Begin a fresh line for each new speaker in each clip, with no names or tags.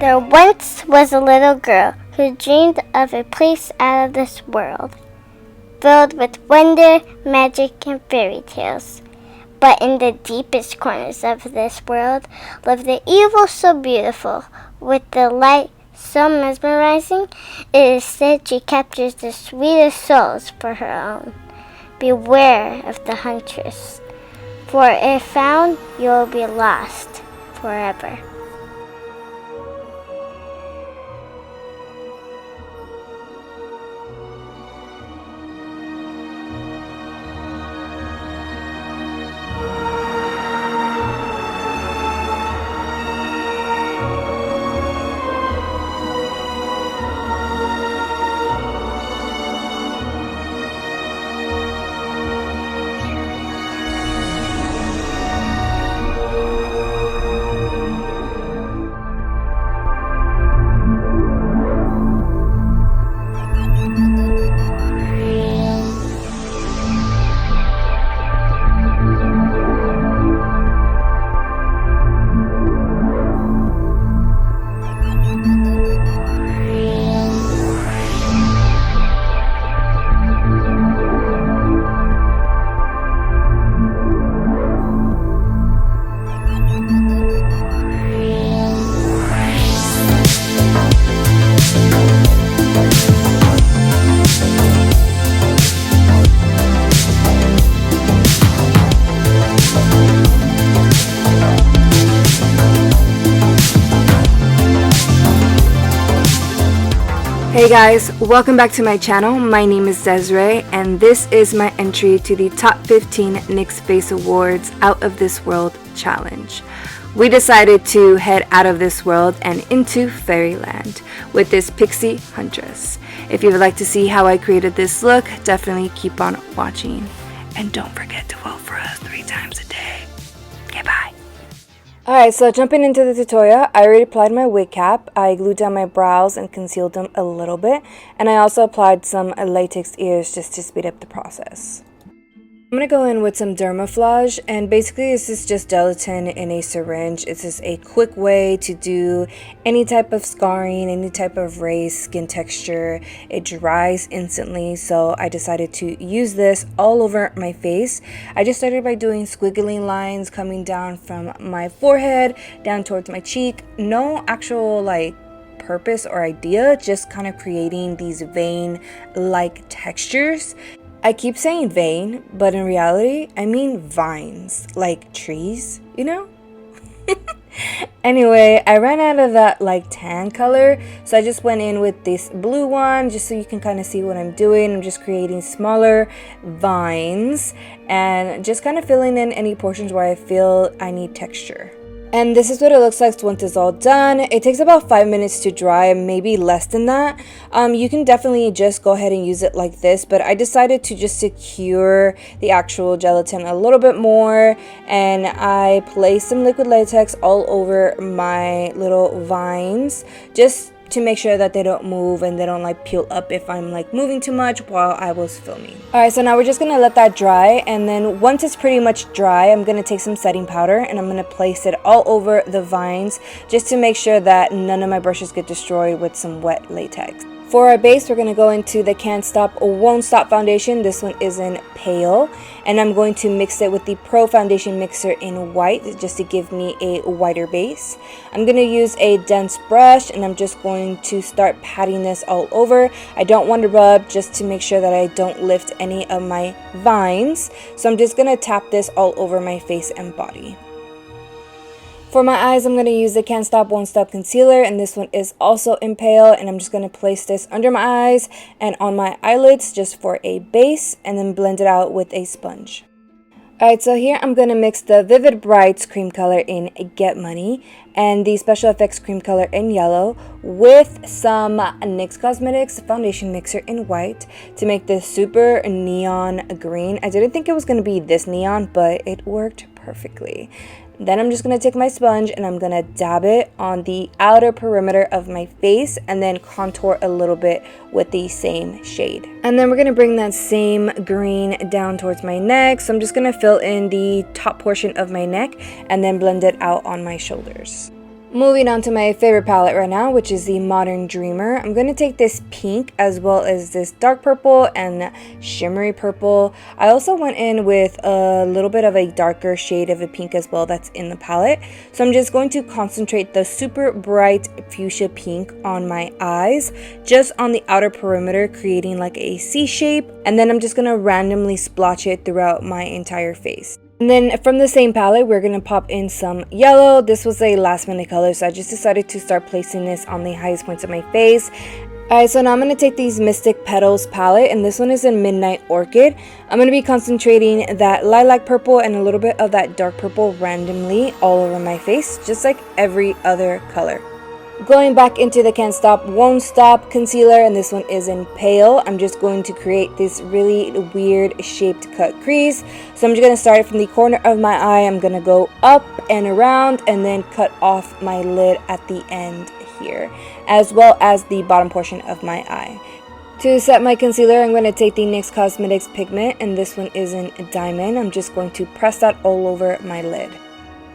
There once was a little girl who dreamed of a place out of this world, filled with wonder, magic, and fairy tales. But in the deepest corners of this world lived the evil so beautiful, with the light so mesmerizing, it is said she captures the sweetest souls for her own. Beware of the Huntress, for if found, you will be lost forever.
Hey guys, welcome back to my channel. My name is Desiree and this is my entry to the top 15 NYX Face Awards Out of This World Challenge. We decided to head out of this world and into fairyland with this Pixie Huntress. If you would like to see how I created this look, definitely keep on watching. And don't forget to vote for us 3 times a day. Okay, bye. Alright, so jumping into the tutorial, I already applied my wig cap. I glued down my brows and concealed them a little bit. And I also applied some latex ears just to speed up the process. I'm going to go in with some Dermaflage, and basically this is just gelatin in a syringe. It's just a quick way to do any type of scarring, any type of raised skin texture. It dries instantly, so I decided to use this all over my face. I just started by doing squiggly lines coming down from my forehead down towards my cheek. No actual like purpose or idea, just kind of creating these vein-like textures. I keep saying vein, but in reality, I mean vines, like trees, you know? Anyway, I ran out of that like tan color, so I just went in with this blue one just so you can kind of see what I'm doing. I'm just creating smaller vines and just kind of filling in any portions where I feel I need texture. And this is what it looks like once it's all done. It takes about 5 minutes to dry, maybe less than that. You can definitely just go ahead and use it like this, but I decided to just secure the actual gelatin a little bit more, and I placed some liquid latex all over my little vines just to make sure that they don't move and they don't like peel up if I'm like moving too much while I was filming. Alright, so now we're just gonna let that dry, and then once it's pretty much dry, I'm gonna take some setting powder and I'm gonna place it all over the vines just to make sure that none of my brushes get destroyed with some wet latex. For our base, we're going to go into the Can't Stop Won't Stop foundation. This one is in pale, and I'm going to mix it with the Pro Foundation Mixer in white just to give me a whiter base. I'm going to use a dense brush, and I'm just going to start patting this all over. I don't want to rub, just to make sure that I don't lift any of my vines. So I'm just going to tap this all over my face and body. For my eyes, I'm going to use the Can't Stop Won't Stop concealer, and this one is also in pale, and I'm just going to place this under my eyes and on my eyelids just for a base, and then blend it out with a sponge. Alright, so here I'm going to mix the Vivid Brights cream color in Get Money and the Special Effects cream color in yellow with some NYX Cosmetics foundation mixer in white to make this super neon green. I didn't think it was going to be this neon, but it worked perfectly. Then I'm just going to take my sponge and I'm going to dab it on the outer perimeter of my face and then contour a little bit with the same shade. And then we're going to bring that same green down towards my neck. So I'm just going to fill in the top portion of my neck and then blend it out on my shoulders. Moving on to my favorite palette right now, which is the Modern Dreamer. I'm going to take this pink as well as this dark purple and shimmery purple. I also went in with a little bit of a darker shade of a pink as well that's in the palette. So I'm just going to concentrate the super bright fuchsia pink on my eyes, just on the outer perimeter, creating like a C shape. And then I'm just going to randomly splotch it throughout my entire face. And then from the same palette, we're going to pop in some yellow. This was a last minute color, so I just decided to start placing this on the highest points of my face. Alright, so now I'm going to take these Mystic Petals palette, and this one is in Midnight Orchid. I'm going to be concentrating that lilac purple and a little bit of that dark purple randomly all over my face, just like every other color. Going back into the Can't Stop, Won't Stop concealer, and this one is in Pale. I'm just going to create this really weird shaped cut crease. So I'm just going to start it from the corner of my eye. I'm going to go up and around and then cut off my lid at the end here, as well as the bottom portion of my eye. To set my concealer, I'm going to take the NYX Cosmetics Pigment, and this one is in Diamond. I'm just going to press that all over my lid.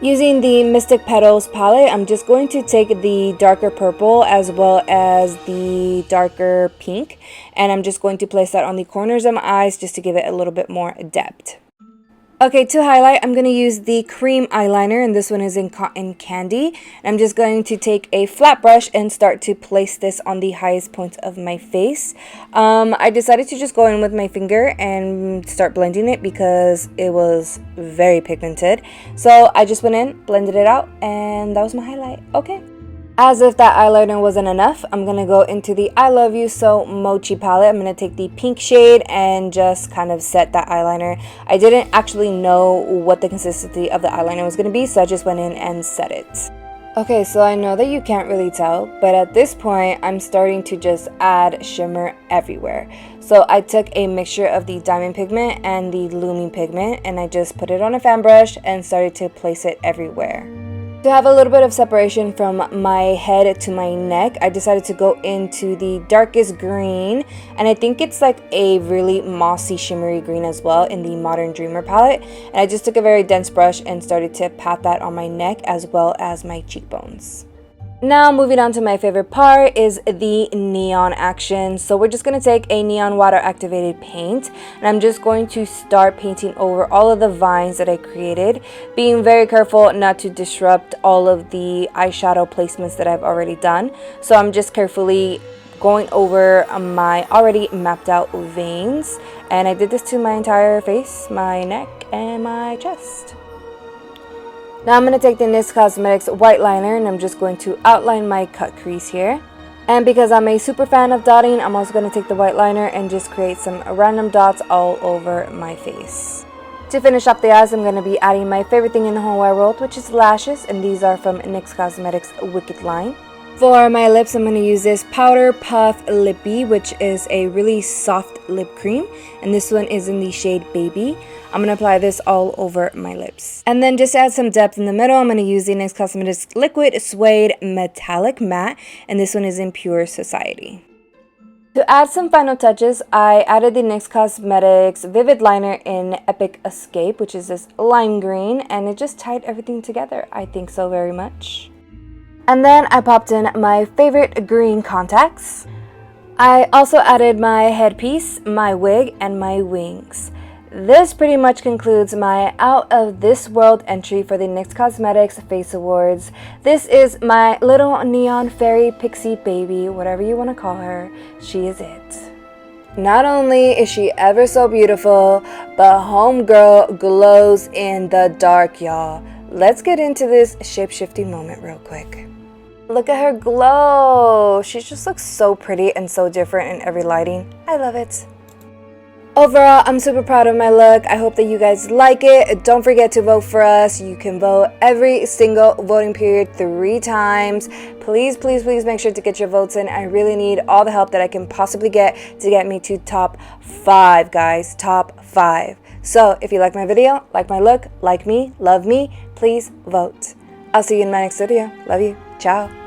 Using the Mystic Petals palette, I'm just going to take the darker purple as well as the darker pink, and I'm just going to place that on the corners of my eyes just to give it a little bit more depth. Okay, to highlight, I'm going to use the cream eyeliner, and this one is in Cotton Candy. I'm just going to take a flat brush and start to place this on the highest points of my face. I decided to just go in with my finger and start blending it because it was very pigmented. So I just went in, blended it out, and that was my highlight. Okay. As if that eyeliner wasn't enough, I'm going to go into the I Love You So Mochi palette. I'm going to take the pink shade and just kind of set that eyeliner. I didn't actually know what the consistency of the eyeliner was going to be, so I just went in and set it. Okay, so I know that you can't really tell, but at this point, I'm starting to just add shimmer everywhere. So I took a mixture of the Diamond pigment and the Looming pigment, and I just put it on a fan brush and started to place it everywhere. To have a little bit of separation from my head to my neck, I decided to go into the darkest green, and I think it's like a really mossy shimmery green as well in the Modern Dreamer palette. And I just took a very dense brush and started to pat that on my neck as well as my cheekbones. Now moving on to my favorite part is the neon action. So we're just going to take a neon water activated paint, and I'm just going to start painting over all of the vines that I created, being very careful not to disrupt all of the eyeshadow placements that I've already done. So I'm just carefully going over my already mapped out veins, and I did this to my entire face, my neck, and my chest. Now I'm going to take the NYX Cosmetics white liner, and I'm just going to outline my cut crease here. And because I'm a super fan of dotting, I'm also going to take the white liner and just create some random dots all over my face. To finish off the eyes, I'm going to be adding my favorite thing in the whole wide world, which is lashes, and these are from NYX Cosmetics Wicked line. For my lips, I'm going to use this Powder Puff Lippy, which is a really soft lip cream, and this one is in the shade Baby. I'm going to apply this all over my lips. And then just to add some depth in the middle, I'm going to use the NYX Cosmetics Liquid Suede Metallic Matte, and this one is in Pure Society. To add some final touches, I added the NYX Cosmetics Vivid Liner in Epic Escape, which is this lime green, and it just tied everything together. I think so very much. And then I popped in my favorite green contacts. I also added my headpiece, my wig, and my wings. This pretty much concludes my out of this world entry for the NYX Cosmetics Face Awards. This is my little neon fairy pixie baby, whatever you want to call her. She is it. Not only is she ever so beautiful, but homegirl glows in the dark, y'all. Let's get into this shape-shifting moment real quick. Look at her glow. She just looks so pretty and so different in every lighting. I love it. Overall, I'm super proud of my look. I hope that you guys like it. Don't forget to vote for us. You can vote every single voting period 3 times. Please, please, please make sure to get your votes in. I really need all the help that I can possibly get to get me to top 5, guys. Top 5. So if you like my video, like my look, like me, love me, please vote. I'll see you in my next video. Love you. Ciao.